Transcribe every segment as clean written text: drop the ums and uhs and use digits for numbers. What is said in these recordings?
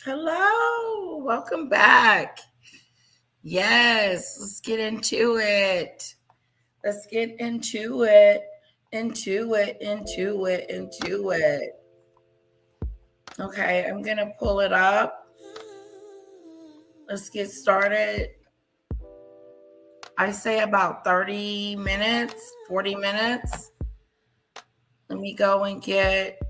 Hello, welcome back. Yes, let's get into it. Let's get into it. Into it. Okay, I'm going to pull it up. Let's get started. I say about 30 minutes, 40 minutes. Let me go and get.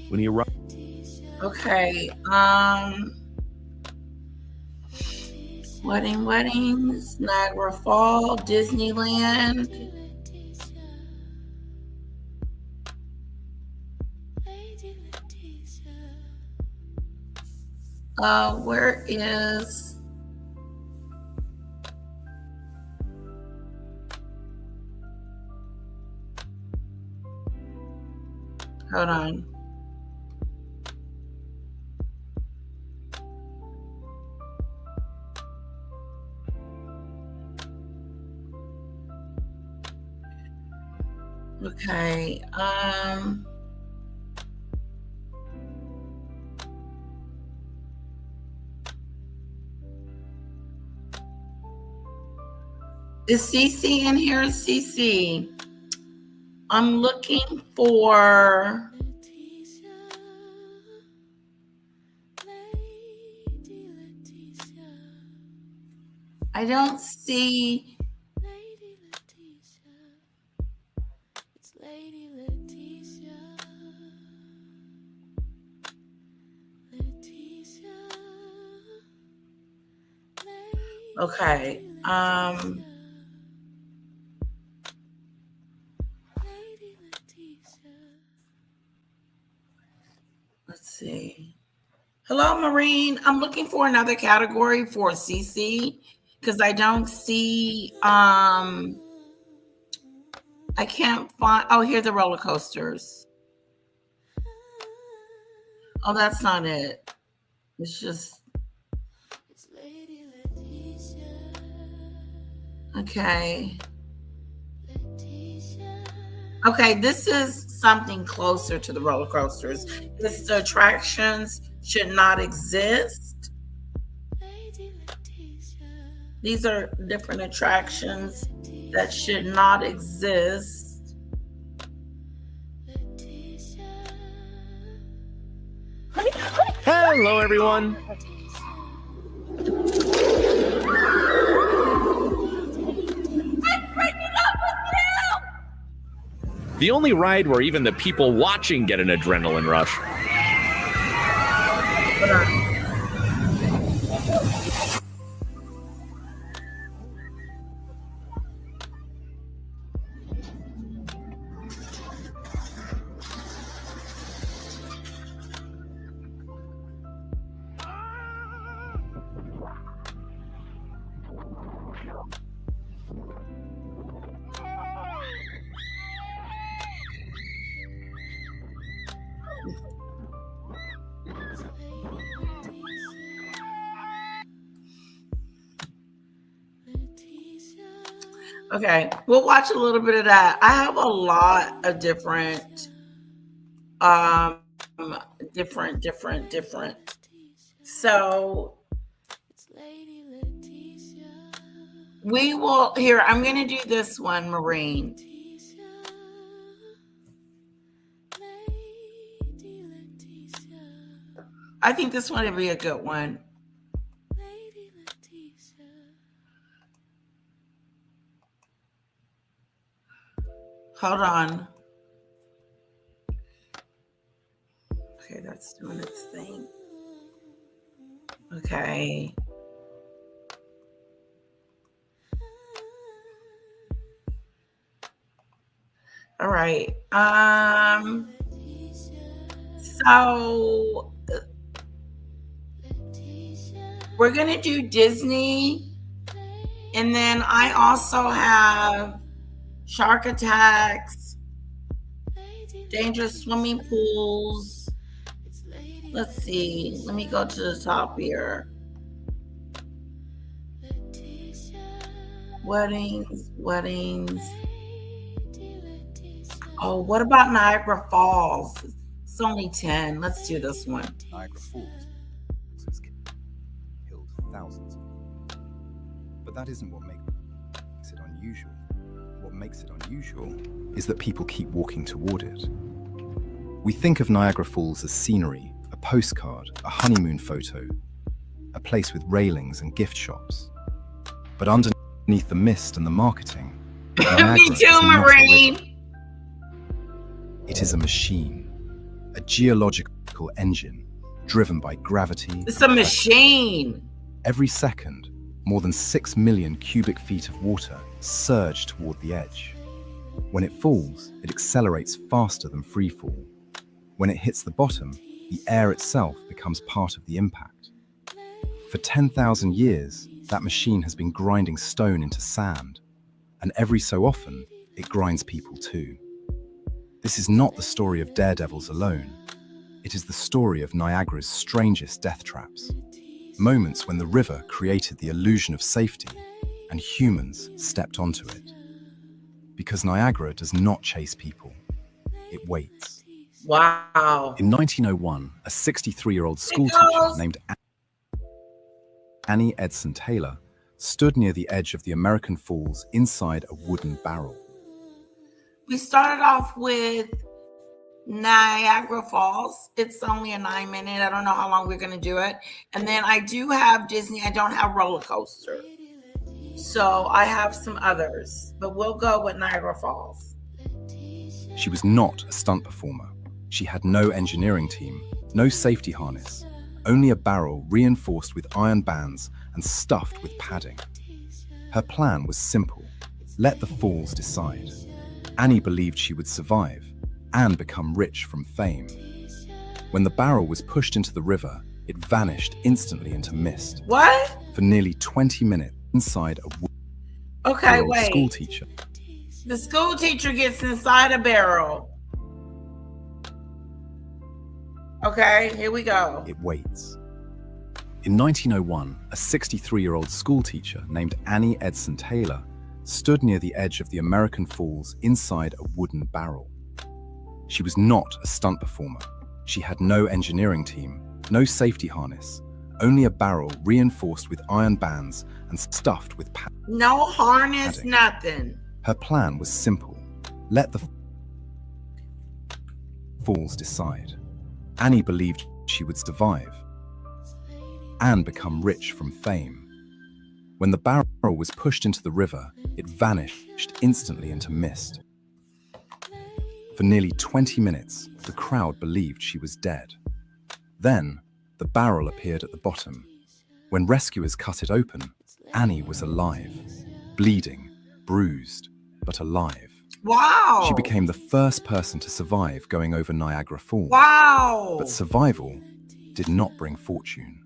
When he arrived. Okay. Weddings, Niagara Fall, Disneyland. Where is hold on. Okay. Is CC in here? CC. I'm looking for. I don't see. Okay. Let's see. Hello, Marine. I'm looking for another category for CC because I don't see. I can't find. Oh, here are the roller coasters. Oh, that's not it. It's just. Okay. Okay, this is something closer to the roller coasters. The attractions should not exist. These are different attractions that should not exist. Hello, everyone. The only ride where even the people watching get an adrenaline rush. Hold on. Okay, we'll watch a little bit of that. I have a lot of different, um, different. So we will here. I'm going to do this one, Marine. I think this one would be a good one. Hold on. Okay, that's doing its thing. Okay. All right. So we're gonna do Disney, and then I also have Shark Attacks, Dangerous swimming pools. Let's see. Let me go to the top here. Weddings. Oh, what about Niagara Falls? It's only 10. Let's do this one. Niagara Falls has killed thousands of people. But that isn't what makes it unusual. What makes it unusual is that people keep walking toward it. We think of Niagara Falls as scenery, a postcard, a honeymoon photo, a place with railings and gift shops. But underneath the mist and the marketing, Niagara Me is too, not a river. Marine. It is a machine, a geological engine driven by gravity. It's a machine. Every second, more than 6 million cubic feet of water surge toward the edge. When it falls, it accelerates faster than free fall. When it hits the bottom, the air itself becomes part of the impact. For 10,000 years, that machine has been grinding stone into sand, and every so often, it grinds people too. This is not the story of daredevils alone. It is the story of Niagara's strangest death traps. Moments when the river created the illusion of safety and humans stepped onto it. Because Niagara does not chase people, it waits. Wow. In 1901, a 63-year-old school goes. teacher named Annie Edson Taylor stood near the edge of the American Falls inside a wooden barrel. We started off with Niagara Falls. It's only a 9-minute. I don't know how long we're going to do it. And then I do have Disney. I don't have roller coaster. So I have some others, but we'll go with Niagara Falls. She was not a stunt performer. She had no engineering team, no safety harness, only a barrel reinforced with iron bands and stuffed with padding. Her plan was simple: let the falls decide. Annie believed she would survive and become rich from fame. When the barrel was pushed into the river, it vanished instantly into mist. What? For nearly 20 minutes inside a Okay, wood-old wait. school teacher. The school teacher gets inside a barrel. Okay, here we go. It waits. In 1901, a 63-year-old school teacher named Annie Edson Taylor stood near the edge of the American Falls inside a wooden barrel. She was not a stunt performer. She had no engineering team, no safety harness, only a barrel reinforced with iron bands and stuffed with padding. No harness, Padding. nothing. Her plan was simple: let the falls decide. Annie believed she would survive and become rich from fame. When the barrel was pushed into the river, it vanished instantly into mist. For nearly 20 minutes, the crowd believed she was dead. Then, the barrel appeared at the bottom. When rescuers cut it open, Annie was alive, bleeding, bruised, but alive. Wow. She became the first person to survive going over Niagara Falls. Wow. But survival did not bring fortune.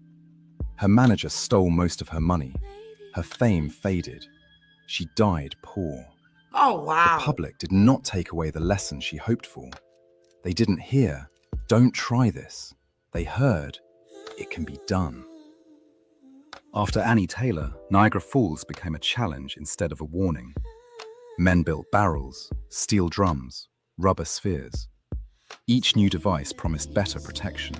Her manager stole most of her money. Her fame faded. She died poor. Oh, wow. The public did not take away the lesson she hoped for. They didn't hear, "Don't try this." They heard, "It can be done." After Annie Taylor, Niagara Falls became a challenge instead of a warning. Men built barrels, steel drums, rubber spheres. Each new device promised better protection.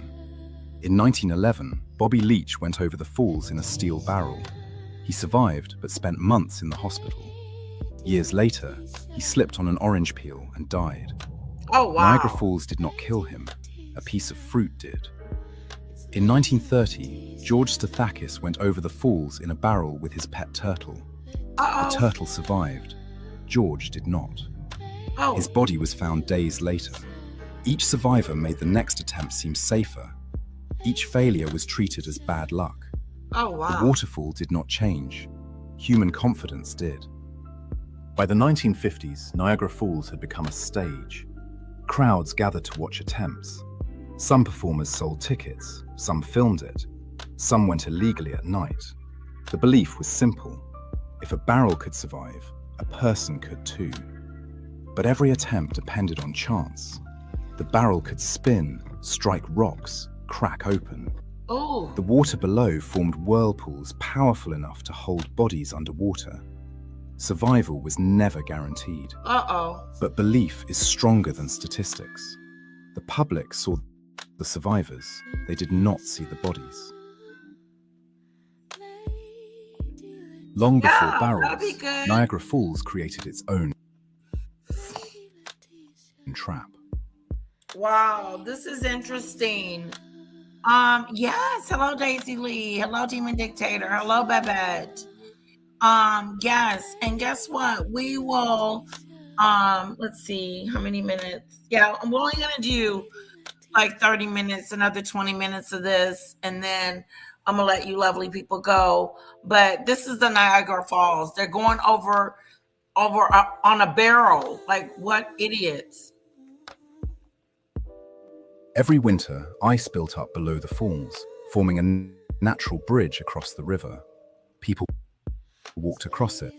In 1911, Bobby Leach went over the falls in a steel barrel. He survived, but spent months in the hospital. Years later, he slipped on an orange peel and died. Oh, wow. Niagara Falls did not kill him. A piece of fruit did. In 1930, George Stathakis went over the falls in a barrel with his pet turtle. The Uh-oh. turtle survived. George did not. Oh. His body was found days later. Each survivor made the next attempt seem safer. Each failure was treated as bad luck. Oh, wow. The waterfall did not change. Human confidence did. By the 1950s, Niagara Falls had become a stage. Crowds gathered to watch attempts. Some performers sold tickets, some filmed it, some went illegally at night. The belief was simple: if a barrel could survive, a person could too. But every attempt depended on chance, The barrel could spin, strike rocks, crack open. Oh, The water below formed whirlpools powerful enough to hold bodies underwater. Survival was never guaranteed, uh-oh. but belief is stronger than statistics. The public saw the survivors, they did not see the bodies. Long before Yeah, that'd barrels, be good. Niagara Falls created its own trap. Wow, this is interesting. Yes, hello Daisy Lee. Hello Demon Dictator. Hello Babette. Yes, and guess what? We will let's see how many minutes. Yeah, we're only gonna do like 30 minutes, another 20 minutes of this, and then I'm gonna let you lovely people go. But this is the Niagara Falls. They're going over on a barrel. Like, what idiots. Every winter, ice built up below the falls, forming a natural bridge across the river. People walked across it.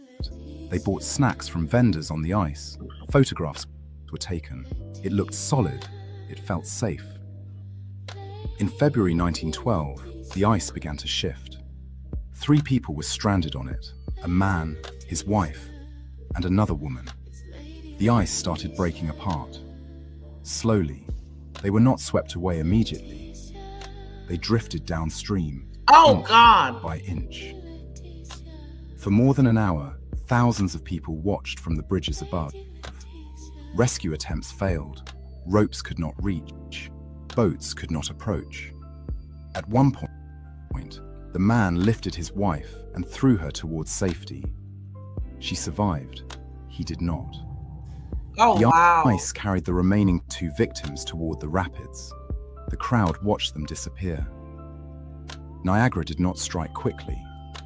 They bought snacks from vendors on the ice. Photographs were taken. It looked solid. It felt safe. In February 1912, the ice began to shift. 3 people were stranded on it: a man, his wife, and another woman. The ice started breaking apart. Slowly, they were not swept away immediately. They drifted downstream, Oh inch God. by inch. For more than an hour, thousands of people watched from the bridges above. Rescue attempts failed. Ropes could not reach. Boats could not approach. At one point, the man lifted his wife and threw her towards safety. She survived. He did not. Oh The wow. ice carried the remaining 2 victims toward the rapids. The crowd watched them disappear. Niagara did not strike quickly.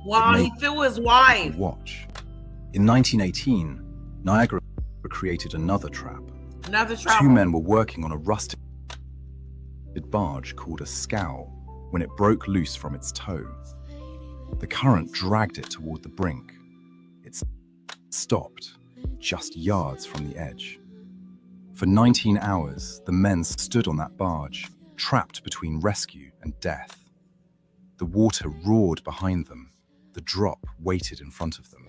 Wow, It he made threw his wife. watch. In 1918, Niagara created another trap. Another 2 trouble. men were working on a rusted barge called a scow when it broke loose from its tow. The current dragged it toward the brink. It stopped just yards from the edge. For 19 hours, the men stood on that barge, trapped between rescue and death. The water roared behind them. The drop waited in front of them.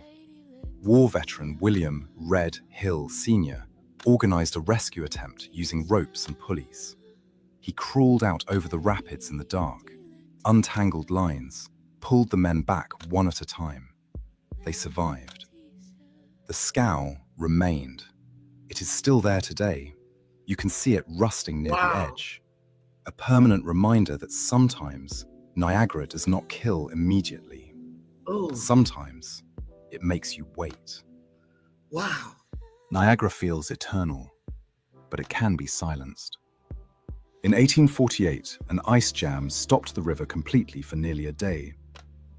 War veteran William Red Hill Sr. organized a rescue attempt using ropes and pulleys. He crawled out over the rapids in the dark, untangled lines, pulled the men back one at a time. They survived. The scow remained. It is still there today. You can see it rusting near the Wow. edge. A permanent reminder that sometimes Niagara does not kill immediately. Ooh. Sometimes it makes you wait. Wow. Niagara feels eternal, but it can be silenced. In 1848, an ice jam stopped the river completely for nearly a day.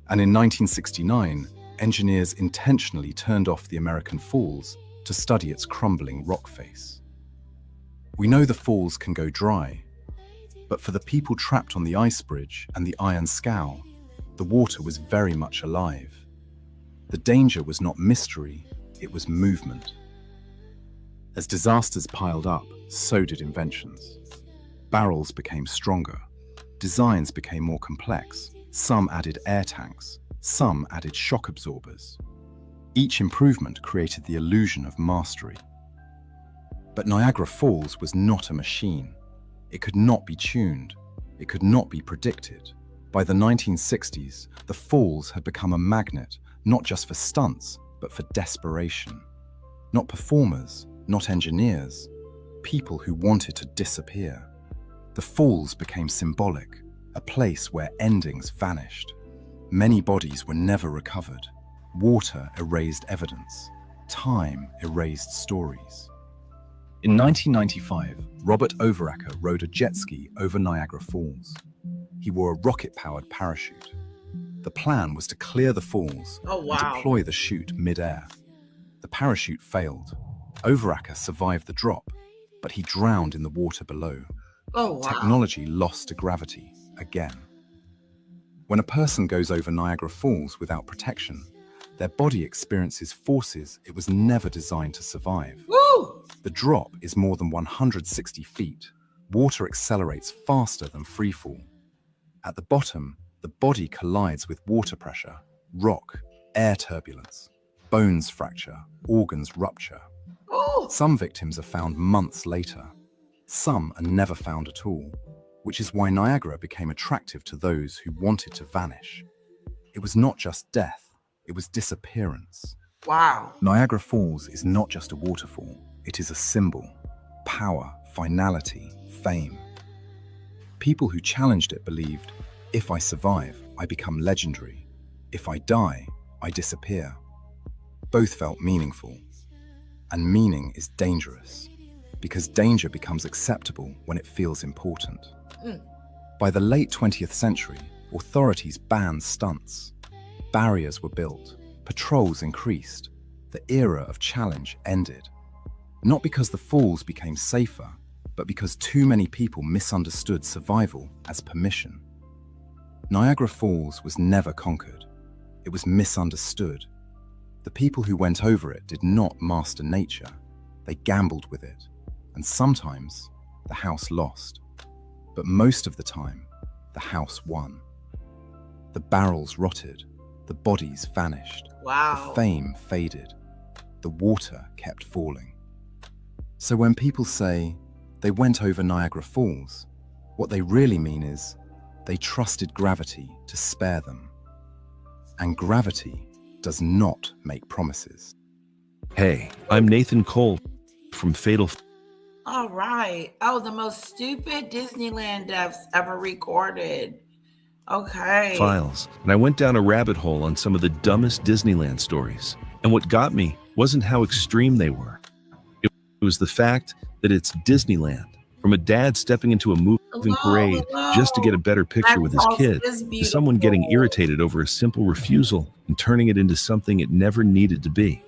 And in 1969, engineers intentionally turned off the American Falls to study its crumbling rock face. We know the falls can go dry, but for the people trapped on the ice bridge and the iron scow, the water was very much alive. The danger was not mystery, it was movement. As disasters piled up, so did inventions. Barrels became stronger. Designs became more complex. Some added air tanks. Some added shock absorbers. Each improvement created the illusion of mastery. But Niagara Falls was not a machine. It could not be tuned. It could not be predicted. By the 1960s, the falls had become a magnet, not just for stunts, but for desperation. Not performers, not engineers, people who wanted to disappear. The falls became symbolic, a place where endings vanished. Many bodies were never recovered. Water erased evidence. Time erased stories. In 1995, Robert Overacker rode a jet ski over Niagara Falls. He wore a rocket-powered parachute. The plan was to clear the falls Oh and wow. deploy the chute mid-air. The parachute failed. Overacker survived the drop, but he drowned in the water below. Oh wow. Technology lost to gravity again. When a person goes over Niagara Falls without protection, their body experiences forces it was never designed to survive. Woo! The drop is more than 160 feet. Water accelerates faster than freefall. At the bottom, the body collides with water pressure, rock, air turbulence, bones fracture, organs rupture. Oh, Some victims are found months later. Some are never found at all, which is why Niagara became attractive to those who wanted to vanish. It was not just death, it was disappearance. wow. Niagara Falls is not just a waterfall, it is a symbol, power, finality, fame. People who challenged it believed, if I survive, I become legendary. If I die, I disappear. Both felt meaningful. And meaning is dangerous, because danger becomes acceptable when it feels important. Mm. By the late 20th century, authorities banned stunts. Barriers were built, patrols increased, the era of challenge ended. Not because the falls became safer, but because too many people misunderstood survival as permission. Niagara Falls was never conquered. It was misunderstood. The people who went over it did not master nature. They gambled with it. And sometimes, the house lost. But most of the time, the house won. The barrels rotted. The bodies vanished. Wow. The fame faded. The water kept falling. So when people say they went over Niagara Falls, what they really mean is they trusted gravity to spare them. And gravity does not make promises. Hey, I'm Nathan Cole from Fatal All right. Oh, the most stupid Disneyland deaths ever recorded. Okay. Files, and I went down a rabbit hole on some of the dumbest Disneyland stories. And what got me wasn't how extreme they were. It was the fact that it's Disneyland. From a dad stepping into a moving parade just to get a better picture with his kid, to someone getting irritated over a simple refusal and turning it into something it never needed to be.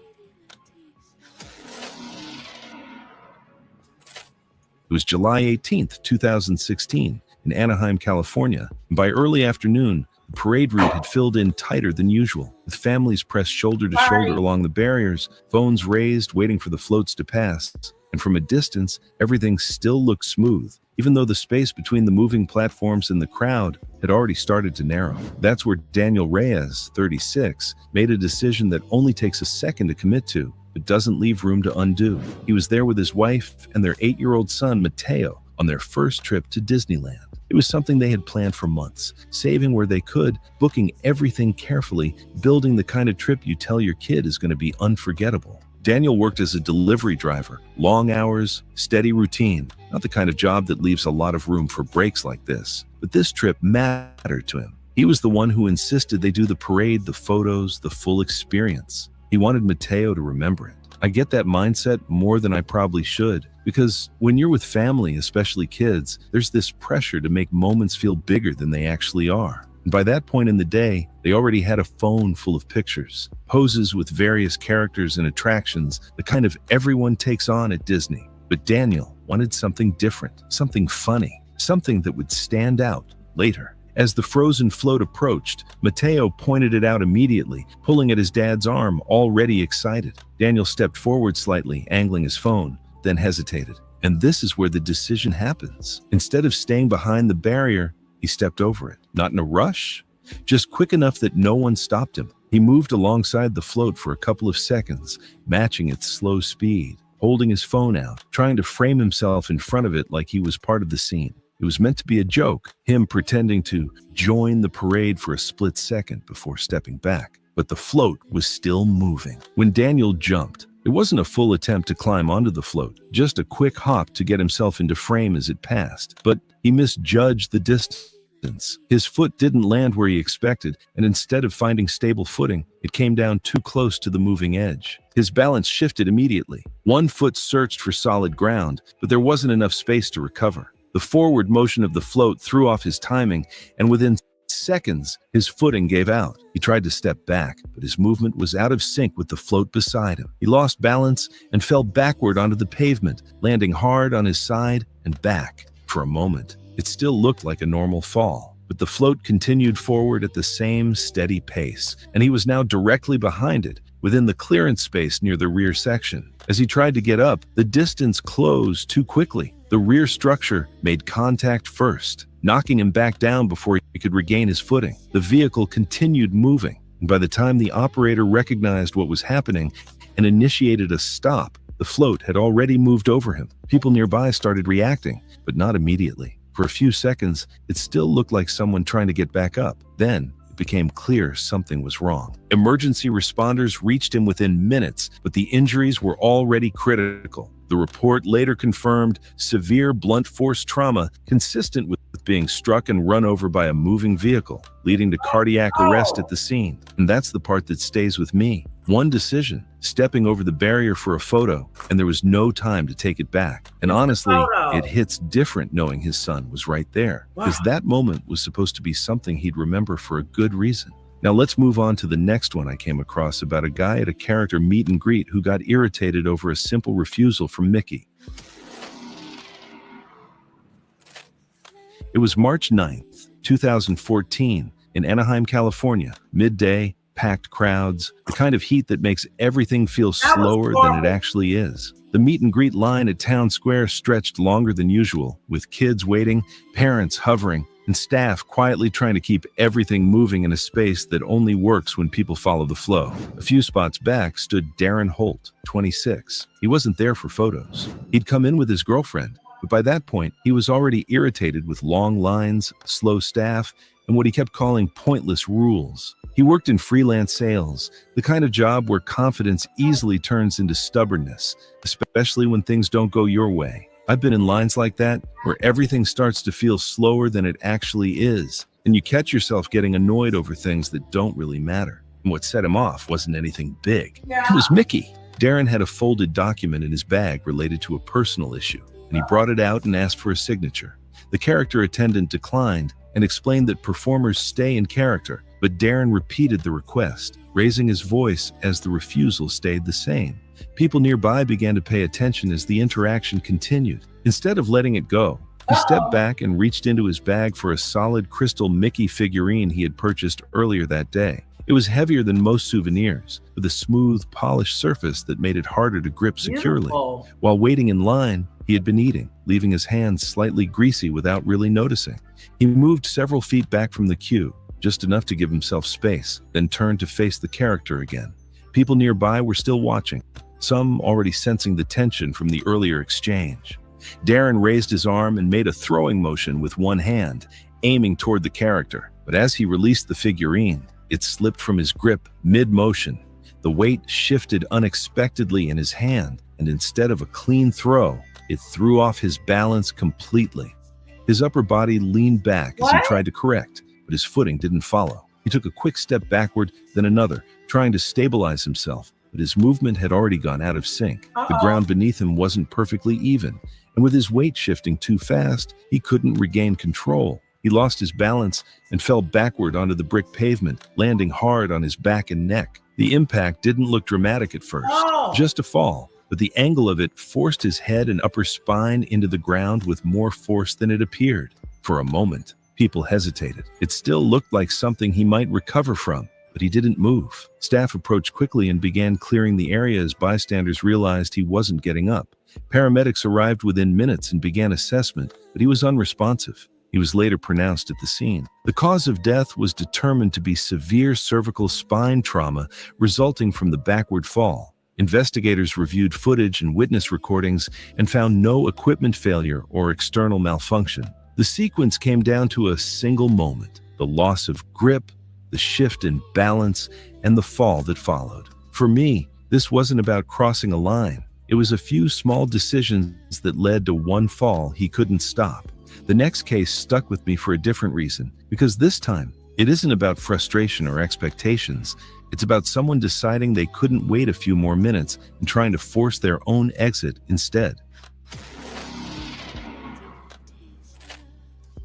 It was July 18th, 2016, in Anaheim, California. And by early afternoon, the parade route had filled in tighter than usual, with families pressed shoulder to shoulder along the barriers, phones raised, waiting for the floats to pass. And from a distance, everything still looked smooth, even though the space between the moving platforms and the crowd had already started to narrow. That's where Daniel Reyes, 36, made a decision that only takes a second to commit to, but doesn't leave room to undo. He was there with his wife and their 8-year-old son, Mateo, on their first trip to Disneyland. It was something they had planned for months, saving where they could, booking everything carefully, building the kind of trip you tell your kid is going to be unforgettable. Daniel worked as a delivery driver, long hours, steady routine, not the kind of job that leaves a lot of room for breaks like this. But this trip mattered to him. He was the one who insisted they do the parade, the photos, the full experience. He wanted Mateo to remember it. I get that mindset more than I probably should, because when you're with family, especially kids, there's this pressure to make moments feel bigger than they actually are. And by that point in the day, they already had a phone full of pictures, poses with various characters and attractions, the kind of everyone takes on at Disney. But Daniel wanted something different, something funny, something that would stand out later. As the frozen float approached, Mateo pointed it out immediately, pulling at his dad's arm, already excited. Daniel stepped forward slightly, angling his phone, then hesitated. And this is where the decision happens. Instead of staying behind the barrier, he stepped over it, not in a rush, just quick enough that no one stopped him. He moved alongside the float for a couple of seconds, matching its slow speed, holding his phone out, trying to frame himself in front of it like he was part of the scene. It was meant to be a joke, him pretending to join the parade for a split second before stepping back. But the float was still moving. When Daniel jumped, it wasn't a full attempt to climb onto the float, just a quick hop to get himself into frame as it passed. But he misjudged the distance. His foot didn't land where he expected, and instead of finding stable footing, it came down too close to the moving edge. His balance shifted immediately. One foot searched for solid ground, but there wasn't enough space to recover. The forward motion of the float threw off his timing, and within seconds, his footing gave out. He tried to step back, but his movement was out of sync with the float beside him. He lost balance and fell backward onto the pavement, landing hard on his side and back. For a moment, it still looked like a normal fall, but the float continued forward at the same steady pace, and he was now directly behind it, within the clearance space near the rear section. As he tried to get up, the distance closed too quickly. The rear structure made contact first, knocking him back down before he could regain his footing. The vehicle continued moving, and by the time the operator recognized what was happening and initiated a stop, the float had already moved over him. People nearby started reacting, but not immediately. For a few seconds, it still looked like someone trying to get back up. Then, it became clear something was wrong. Emergency responders reached him within minutes, but the injuries were already critical. The report later confirmed severe blunt force trauma consistent with being struck and run over by a moving vehicle, leading to cardiac arrest at the scene. And that's the part that stays with me. One decision, stepping over the barrier for a photo, and there was no time to take it back. And honestly, it hits different knowing his son was right there, because that moment was supposed to be something he'd remember for a good reason. Now let's move on to the next one I came across about a guy at a character meet and greet who got irritated over a simple refusal from Mickey. It was March 9th, 2014, in Anaheim, California. Midday, packed crowds, the kind of heat that makes everything feel slower than it actually is. The meet and greet line at Town Square stretched longer than usual, with kids waiting, parents hovering, and staff quietly trying to keep everything moving in a space that only works when people follow the flow. A few spots back stood Darren Holt, 26. He wasn't there for photos. He'd come in with his girlfriend, but by that point, he was already irritated with long lines, slow staff, and what he kept calling pointless rules. He worked in freelance sales, the kind of job where confidence easily turns into stubbornness, especially when things don't go your way. I've been in lines like that, where everything starts to feel slower than it actually is, and you catch yourself getting annoyed over things that don't really matter. And what set him off wasn't anything big. It was Mickey. Darren had a folded document in his bag related to a personal issue, and he brought it out and asked for a signature. The character attendant declined and explained that performers stay in character, but Darren repeated the request, raising his voice as the refusal stayed the same. People nearby began to pay attention as the interaction continued. Instead of letting it go, he stepped back and reached into his bag for a solid crystal Mickey figurine he had purchased earlier that day. It was heavier than most souvenirs, with a smooth, polished surface that made it harder to grip securely. Beautiful. While waiting in line, he had been eating, leaving his hands slightly greasy without really noticing. He moved several feet back from the queue, just enough to give himself space, then turned to face the character again. People nearby were still watching, some already sensing the tension from the earlier exchange. Darren raised his arm and made a throwing motion with one hand, aiming toward the character. But as he released the figurine, it slipped from his grip mid-motion. The weight shifted unexpectedly in his hand, and instead of a clean throw, it threw off his balance completely. His upper body leaned back as he tried to correct, but his footing didn't follow. He took a quick step backward, then another, trying to stabilize himself, but his movement had already gone out of sync. The ground beneath him wasn't perfectly even, and with his weight shifting too fast, he couldn't regain control. He lost his balance and fell backward onto the brick pavement, landing hard on his back and neck. The impact didn't look dramatic at first, just a fall, but the angle of it forced his head and upper spine into the ground with more force than it appeared. For a moment, people hesitated. It still looked like something he might recover from, but he didn't move. Staff approached quickly and began clearing the area as bystanders realized he wasn't getting up. Paramedics arrived within minutes and began assessment, but he was unresponsive. He was later pronounced at the scene. The cause of death was determined to be severe cervical spine trauma resulting from the backward fall. Investigators reviewed footage and witness recordings and found no equipment failure or external malfunction. The sequence came down to a single moment: the loss of grip, the shift in balance, and the fall that followed. For me, this wasn't about crossing a line. It was a few small decisions that led to one fall he couldn't stop. The next case stuck with me for a different reason, because this time, it isn't about frustration or expectations. It's about someone deciding they couldn't wait a few more minutes and trying to force their own exit instead.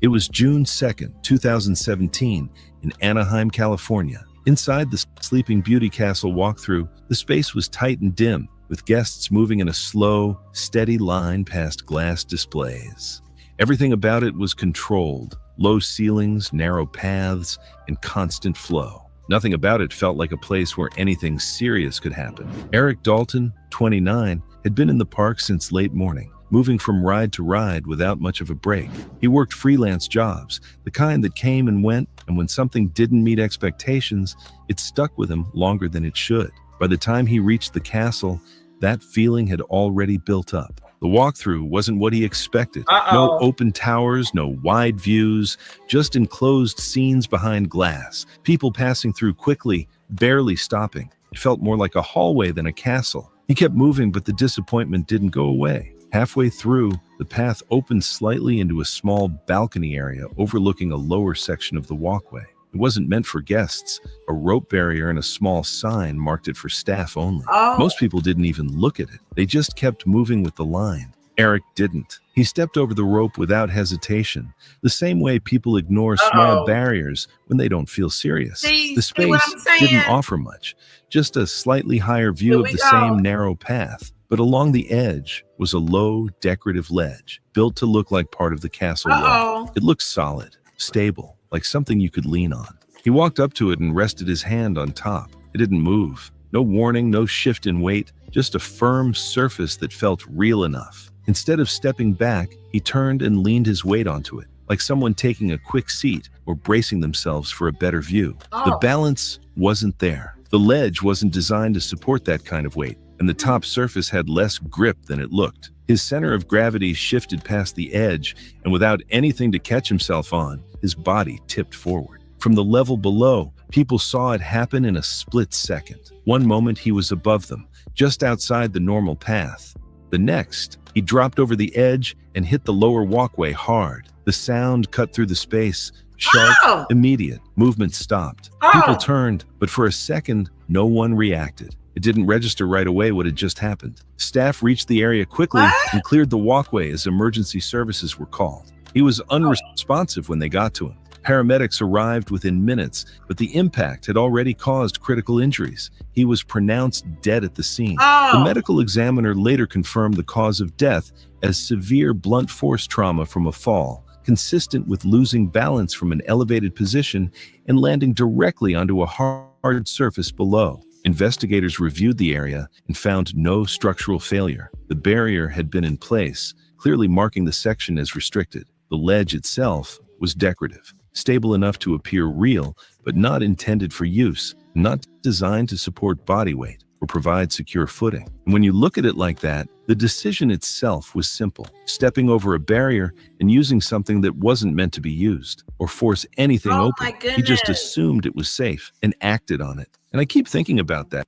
It was June 2nd, 2017, in Anaheim, California. Inside the Sleeping Beauty Castle walkthrough, the space was tight and dim, with guests moving in a slow, steady line past glass displays. Everything about it was controlled: low ceilings, narrow paths, and constant flow. Nothing about it felt like a place where anything serious could happen. Eric Dalton, 29, had been in the park since late morning, moving from ride to ride without much of a break. He worked freelance jobs, the kind that came and went, and when something didn't meet expectations, it stuck with him longer than it should. By the time he reached the castle, that feeling had already built up. The walkthrough wasn't what he expected. No open towers, no wide views, just enclosed scenes behind glass, people passing through quickly, barely stopping. It felt more like a hallway than a castle. He kept moving, but the disappointment didn't go away. Halfway through, the path opened slightly into a small balcony area overlooking a lower section of the walkway. It wasn't meant for guests. A rope barrier and a small sign marked it for staff only. Most people didn't even look at it. They just kept moving with the line. Eric didn't. He stepped over the rope without hesitation, the same way people ignore small barriers when they don't feel serious. The space didn't offer much, just a slightly higher view of the same narrow path. But along the edge was a low, decorative ledge, built to look like part of the castle wall. It looked solid, stable, like something you could lean on. He walked up to it and rested his hand on top. It didn't move. No warning, no shift in weight, just a firm surface that felt real enough. Instead of stepping back, he turned and leaned his weight onto it, like someone taking a quick seat or bracing themselves for a better view. The balance wasn't there. The ledge wasn't designed to support that kind of weight, and the top surface had less grip than it looked. His center of gravity shifted past the edge, and without anything to catch himself on, his body tipped forward. From the level below, people saw it happen in a split second. One moment he was above them, just outside the normal path. The next, he dropped over the edge and hit the lower walkway hard. The sound cut through the space, sharp, immediate. Movement stopped. People turned, but for a second, no one reacted. It didn't register right away what had just happened. Staff reached the area quickly and cleared the walkway as emergency services were called. He was unresponsive when they got to him. Paramedics arrived within minutes, but the impact had already caused critical injuries. He was pronounced dead at the scene. The medical examiner later confirmed the cause of death as severe blunt force trauma from a fall, consistent with losing balance from an elevated position and landing directly onto a hard surface below. Investigators reviewed the area and found no structural failure. The barrier had been in place, clearly marking the section as restricted. The ledge itself was decorative, stable enough to appear real, but not intended for use, not designed to support body weight or provide secure footing. And when you look at it like that, the decision itself was simple: stepping over a barrier and using something that wasn't meant to be used or force anything open. He just assumed it was safe and acted on it. And I keep thinking about that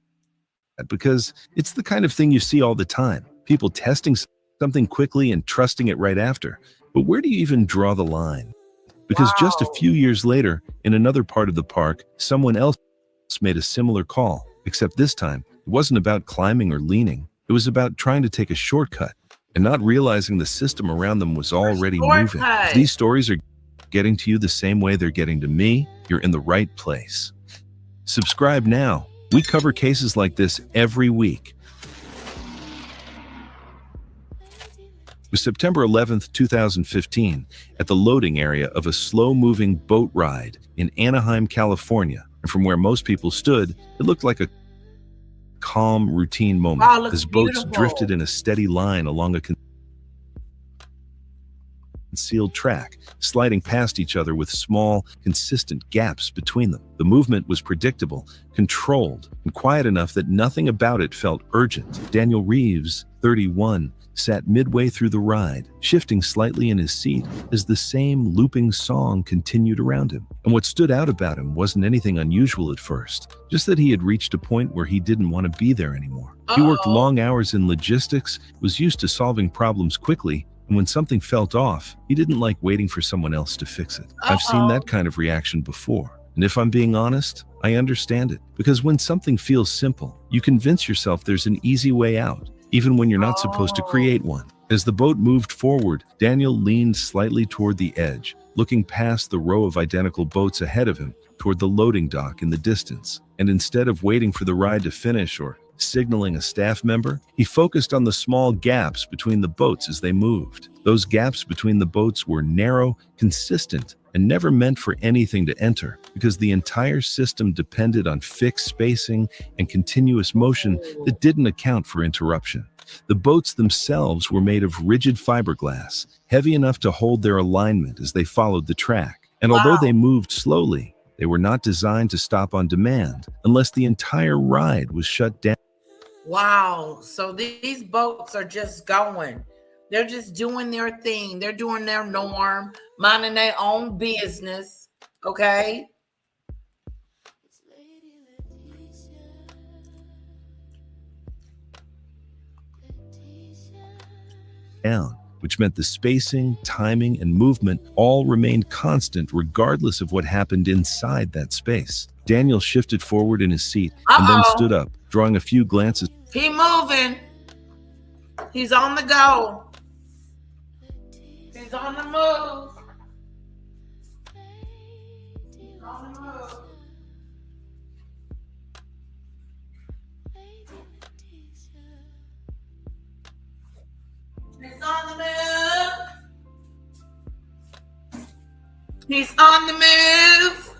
because it's the kind of thing you see all the time. People testing something quickly and trusting it right after. But where do you even draw the line? Because just a few years later, in another part of the park, someone else made a similar call, except this time, it wasn't about climbing or leaning. It was about trying to take a shortcut and not realizing the system around them was already moving. If these stories are getting to you the same way they're getting to me, you're in the right place. Subscribe now. We cover cases like this every week. It was September 11th, 2015, at the loading area of a slow-moving boat ride in Anaheim, California. And from where most people stood, it looked like a calm, routine moment as boats drifted in a steady line along a concealed track, sliding past each other with small, consistent gaps between them. The movement was predictable, controlled, and quiet enough that nothing about it felt urgent. Daniel Reeves, 31, sat midway through the ride, shifting slightly in his seat as the same looping song continued around him. And what stood out about him wasn't anything unusual at first, just that he had reached a point where he didn't want to be there anymore. He worked long hours in logistics, was used to solving problems quickly, and when something felt off, he didn't like waiting for someone else to fix it. I've seen that kind of reaction before. And if I'm being honest, I understand it. Because when something feels simple, you convince yourself there's an easy way out, even when you're not supposed to create one. As the boat moved forward, Daniel leaned slightly toward the edge, looking past the row of identical boats ahead of him toward the loading dock in the distance. And instead of waiting for the ride to finish or signaling a staff member. He focused on the small gaps between the boats as they moved. Those gaps between the boats were narrow, consistent, and never meant for anything to enter, because the entire system depended on fixed spacing and continuous motion that didn't account for interruption. The boats themselves were made of rigid fiberglass, heavy enough to hold their alignment as they followed the track. And although they moved slowly, they were not designed to stop on demand unless the entire ride was shut down. Wow. So these boats are just going. They're just doing their thing. They're doing their norm, minding their own business. Okay. Down, which meant the spacing, timing, and movement all remained constant regardless of what happened inside that space. Daniel shifted forward in his seat and then stood up, drawing a few glances. He moving. He's on the go. He's on the move. He's on the move. He's on the move. He's on the move.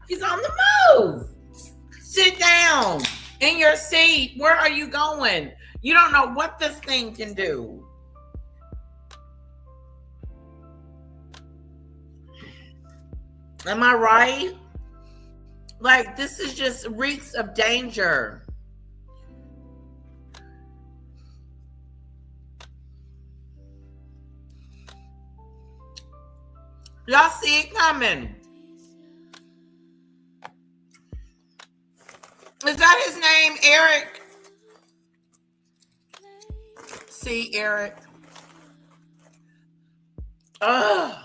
He's on the move. Sit down in your seat. Where are you going? You don't know what this thing can do. Am I right? Like, this is just reeks of danger. Y'all see it coming. Is that his name, Eric? See, Eric. Ugh.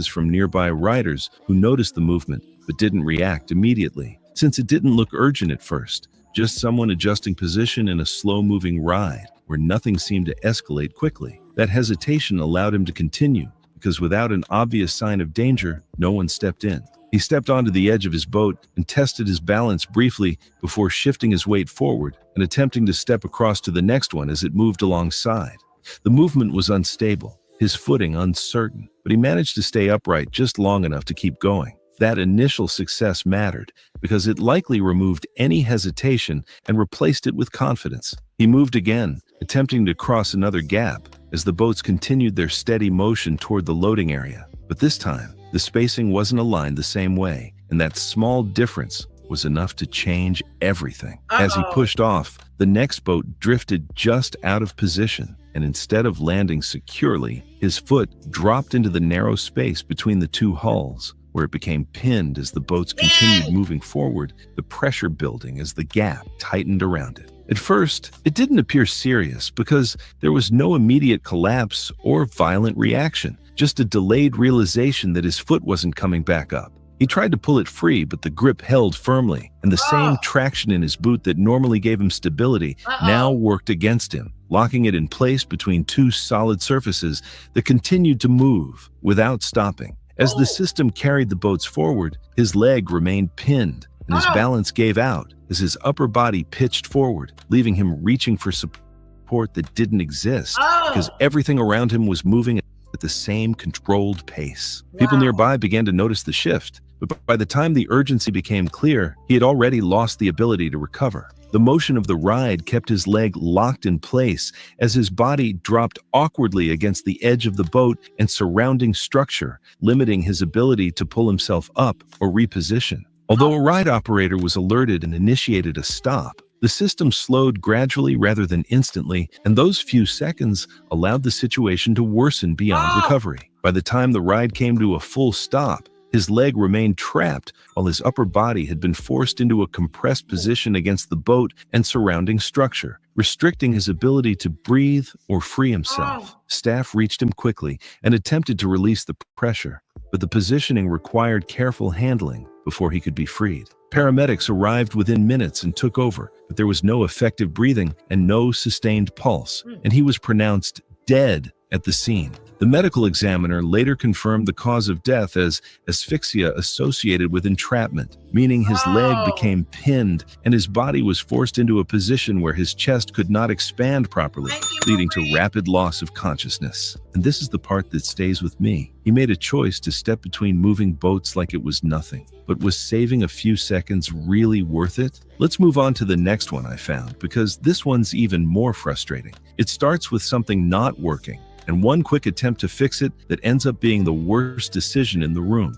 From nearby riders who noticed the movement but didn't react immediately, since it didn't look urgent at first, just someone adjusting position in a slow-moving ride where nothing seemed to escalate quickly. That hesitation allowed him to continue, because without an obvious sign of danger, no one stepped in. He stepped onto the edge of his boat and tested his balance briefly before shifting his weight forward and attempting to step across to the next one as it moved alongside. The movement was unstable, his footing uncertain, but he managed to stay upright just long enough to keep going. That initial success mattered because it likely removed any hesitation and replaced it with confidence. He moved again, attempting to cross another gap as the boats continued their steady motion toward the loading area. But this time, the spacing wasn't aligned the same way, and that small difference was enough to change everything. As he pushed off, the next boat drifted just out of position, and instead of landing securely, his foot dropped into the narrow space between the two hulls, where it became pinned as the boats continued moving forward, the pressure building as the gap tightened around it. At first, it didn't appear serious because there was no immediate collapse or violent reaction, just a delayed realization that his foot wasn't coming back up. He tried to pull it free, but the grip held firmly, and the same traction in his boot that normally gave him stability now worked against him, locking it in place between two solid surfaces that continued to move without stopping. As the system carried the boats forward, his leg remained pinned, and his balance gave out as his upper body pitched forward, leaving him reaching for support that didn't exist because everything around him was moving at the same controlled pace. People nearby began to notice the shift, but by the time the urgency became clear, he had already lost the ability to recover. The motion of the ride kept his leg locked in place as his body dropped awkwardly against the edge of the boat and surrounding structure, limiting his ability to pull himself up or reposition. Although a ride operator was alerted and initiated a stop, the system slowed gradually rather than instantly, and those few seconds allowed the situation to worsen beyond recovery. By the time the ride came to a full stop, his leg remained trapped while his upper body had been forced into a compressed position against the boat and surrounding structure, restricting his ability to breathe or free himself. Staff reached him quickly and attempted to release the pressure, but the positioning required careful handling before he could be freed. Paramedics arrived within minutes and took over, but there was no effective breathing and no sustained pulse, and he was pronounced dead at the scene. The medical examiner later confirmed the cause of death as asphyxia associated with entrapment, meaning his leg became pinned and his body was forced into a position where his chest could not expand properly, leading to rapid loss of consciousness. And this is the part that stays with me. He made a choice to step between moving boats like it was nothing. But was saving a few seconds really worth it? Let's move on to the next one I found, because this one's even more frustrating. It starts with something not working, and one quick attempt to fix it that ends up being the worst decision in the room.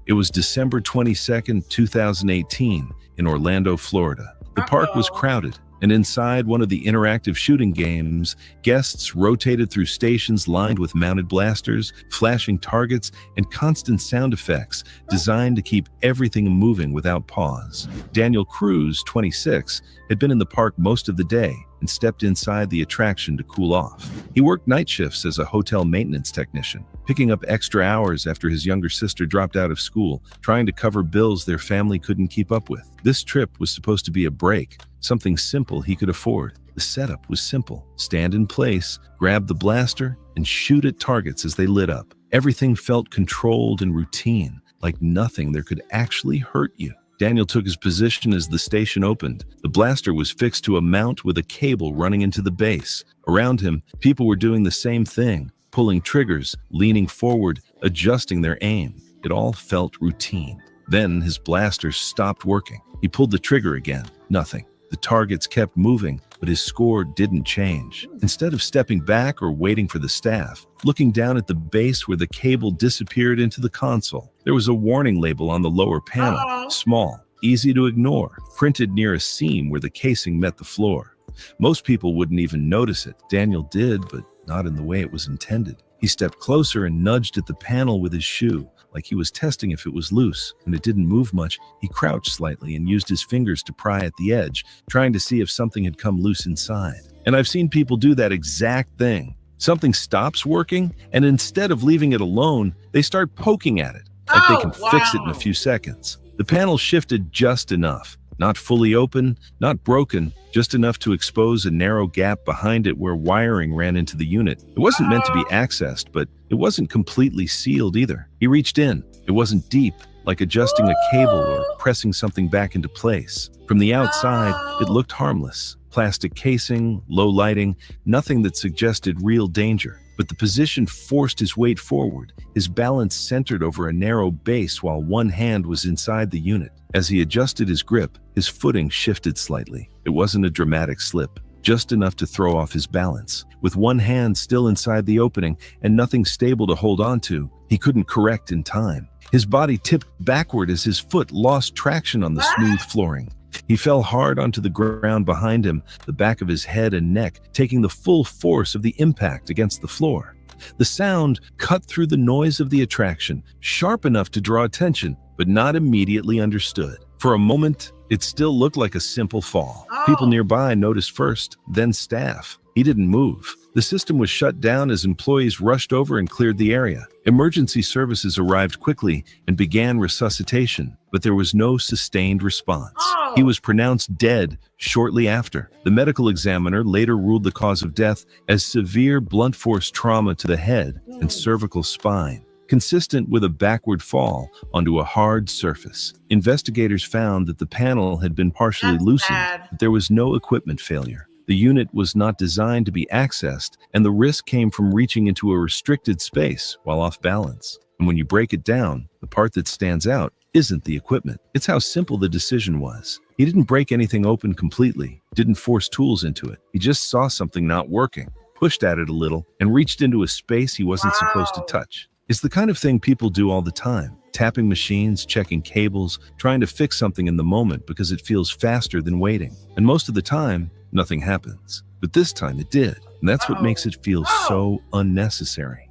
It was December 22nd, 2018, in Orlando, Florida. The park was crowded, and inside one of the interactive shooting games, guests rotated through stations lined with mounted blasters, flashing targets, and constant sound effects designed to keep everything moving without pause. Daniel Cruz, 26, had been in the park most of the day and stepped inside the attraction to cool off. He worked night shifts as a hotel maintenance technician, picking up extra hours after his younger sister dropped out of school, trying to cover bills their family couldn't keep up with. This trip was supposed to be a break, something simple he could afford. The setup was simple. Stand in place, grab the blaster, and shoot at targets as they lit up. Everything felt controlled and routine, like nothing there could actually hurt you. Daniel took his position as the station opened. The blaster was fixed to a mount with a cable running into the base. Around him, people were doing the same thing, pulling triggers, leaning forward, adjusting their aim. It all felt routine. Then his blaster stopped working. He pulled the trigger again. Nothing. The targets kept moving, but his score didn't change. Instead of stepping back or waiting for the staff, looking down at the base where the cable disappeared into the console, there was a warning label on the lower panel, small, easy to ignore, printed near a seam where the casing met the floor. Most people wouldn't even notice it. Daniel did, but not in the way it was intended. He stepped closer and nudged at the panel with his shoe, like he was testing if it was loose. When it didn't move much, he crouched slightly and used his fingers to pry at the edge, trying to see if something had come loose inside. And I've seen people do that exact thing. Something stops working, and instead of leaving it alone, they start poking at it, like they can fix it in a few seconds. The panel shifted just enough. Not fully open, not broken, just enough to expose a narrow gap behind it where wiring ran into the unit. It wasn't meant to be accessed, but it wasn't completely sealed either. He reached in. It wasn't deep, like adjusting a cable or pressing something back into place. From the outside, it looked harmless. Plastic casing, low lighting, nothing that suggested real danger. But the position forced his weight forward, his balance centered over a narrow base while one hand was inside the unit. As he adjusted his grip, his footing shifted slightly. It wasn't a dramatic slip, just enough to throw off his balance. With one hand still inside the opening and nothing stable to hold on to, he couldn't correct in time. His body tipped backward as his foot lost traction on the smooth flooring. He fell hard onto the ground behind him, the back of his head and neck taking the full force of the impact against the floor. The sound cut through the noise of the attraction, sharp enough to draw attention, but not immediately understood. For a moment, it still looked like a simple fall. People nearby noticed first, then staff. He didn't move. The system was shut down as employees rushed over and cleared the area. Emergency services arrived quickly and began resuscitation, but there was no sustained response. He was pronounced dead shortly after. The medical examiner later ruled the cause of death as severe blunt force trauma to the head and cervical spine, consistent with a backward fall onto a hard surface. Investigators found that the panel had been partially loosened, but there was no equipment failure. The unit was not designed to be accessed, and the risk came from reaching into a restricted space while off balance. And when you break it down, the part that stands out isn't the equipment. It's how simple the decision was. He didn't break anything open completely, didn't force tools into it. He just saw something not working, pushed at it a little, and reached into a space he wasn't supposed to touch. It's the kind of thing people do all the time. Tapping machines, checking cables, trying to fix something in the moment because it feels faster than waiting. And most of the time, nothing happens. But this time it did. And that's what makes it feel so unnecessary.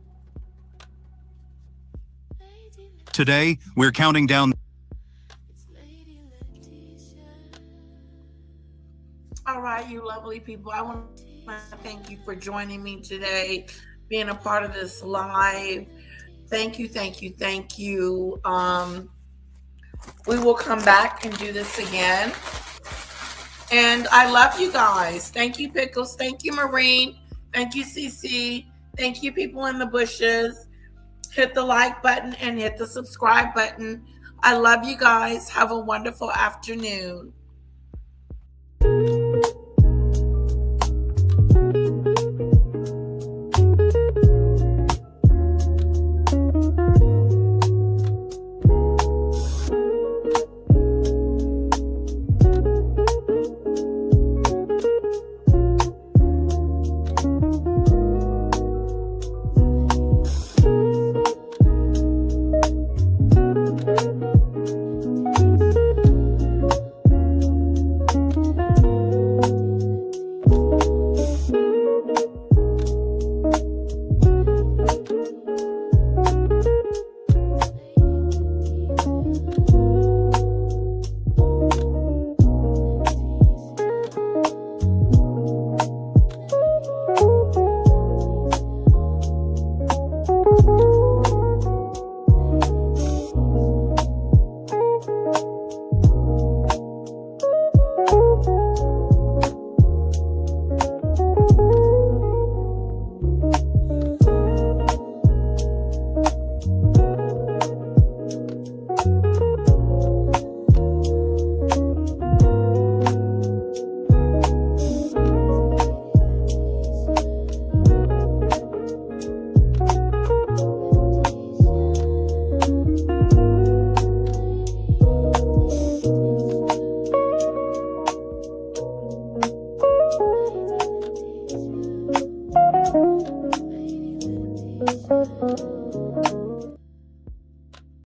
Today, we're counting down. All right, you lovely people. I want to thank you for joining me today, being a part of this live. Thank you, thank you, thank you. We will come back and do this again. And I love you guys. Thank you, Pickles. Thank you, Marine. Thank you, CC. Thank you, people in the bushes. Hit the like button and hit the subscribe button. I love you guys. Have a wonderful afternoon.